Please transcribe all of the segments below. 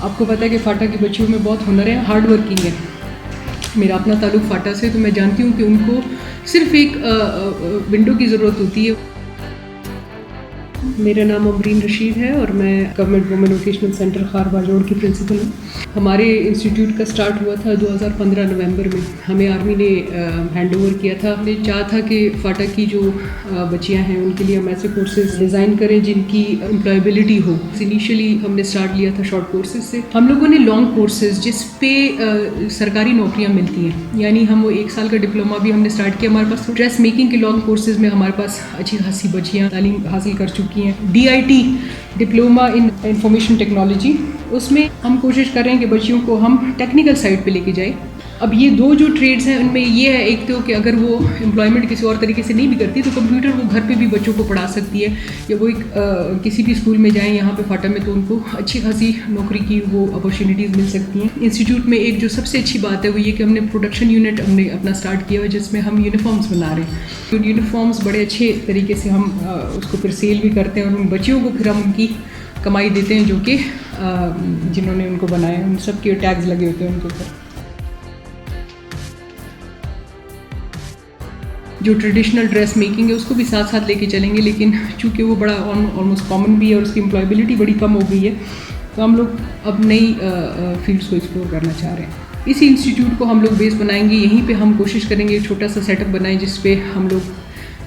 आपको पता है कि फ़ाटा की बच्चियों में बहुत हुनर है, हार्ड वर्किंग है। मेरा अपना ताल्लुक़ फ़ाटा से, तो मैं जानती हूँ कि उनको सिर्फ एक विंडो की ज़रूरत होती है। मेरा नाम अमरीन रशीद है और मैं गवर्नमेंट वुमेन वोकेशनल सेंटर खार बाजोड़ की प्रिंसिपल हूँ। हमारे इंस्टीट्यूट का स्टार्ट हुआ था 2015 नवंबर में। हमें आर्मी ने हैंड ओवर किया था। हमने चाहा था कि फ़ाटा की जो बच्चियाँ हैं उनके लिए हम ऐसे कोर्सेज डिज़ाइन करें जिनकी एम्प्लॉयबिलिटी हो। इनिशियली हमने स्टार्ट लिया था शॉर्ट कोर्सेज से। हम लोगों ने लॉन्ग कोर्सेज जिस पे सरकारी नौकरियाँ मिलती हैं, यानी हम वो 1 साल का डिप्लोमा भी हमने स्टार्ट किया। हमारे पास ड्रेस मेकिंग के लॉन्ग कोर्सेज में हमारे पास अच्छी खासी बच्चियाँ तालीम हासिल कर चुकी हैं। DIT diploma in information technology, उसमें हम कोशिश कर रहे हैं कि बच्चियों को हम टेक्निकल साइड पे लेके जाएं। अब ये दो जो ट्रेड्स हैं उनमें ये है, एक तो कि अगर वो एम्प्लॉयमेंट किसी और तरीके से नहीं भी करती तो कंप्यूटर वो घर पे भी बच्चों को पढ़ा सकती है, या वो एक किसी भी स्कूल में जाएं यहाँ पे फ़ाटा में तो उनको अच्छी खासी नौकरी की वो अपॉर्चुनिटीज़ मिल सकती हैं। इंस्टीट्यूट में एक जो सबसे अच्छी बात है वो ये कि हमने प्रोडक्शन यूनिट हमने अपना स्टार्ट किया है जिसमें हम यूनिफॉर्म्स बना रहे हैं। तो यूनिफॉर्म्स बड़े अच्छे तरीके से हम उसको फिर सेल भी करते हैं और उन बच्चियों को फिर हम उनकी कमाई देते हैं जो कि जिन्होंने उनको बनाया, उन सब के टैग्स लगे होते हैं उनके ऊपर। जो ट्रेडिशनल ड्रेस मेकिंग है उसको भी साथ साथ लेके चलेंगे, लेकिन चूँकि वो बड़ा ऑलमोस्ट कॉमन भी है और उसकी एम्प्लॉयबिलिटी बड़ी कम हो गई है, तो हम लोग अब नई फील्ड्स को एक्सप्लोर करना चाह रहे हैं। इसी इंस्टीट्यूट को हम लोग बेस बनाएंगे, यहीं पे हम कोशिश करेंगे एक छोटा सा सेटअप बनाएं जिस पे हम लोग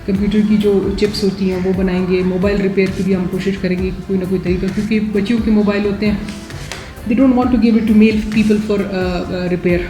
कंप्यूटर की जो चिप्स होती हैं वो बनाएंगे। मोबाइल रिपेयर की भी हम कोशिश करेंगे कि कोई ना कोई तरीका, क्योंकि बच्चियों के मोबाइल होते हैं, they don't want to give it to male people for repair.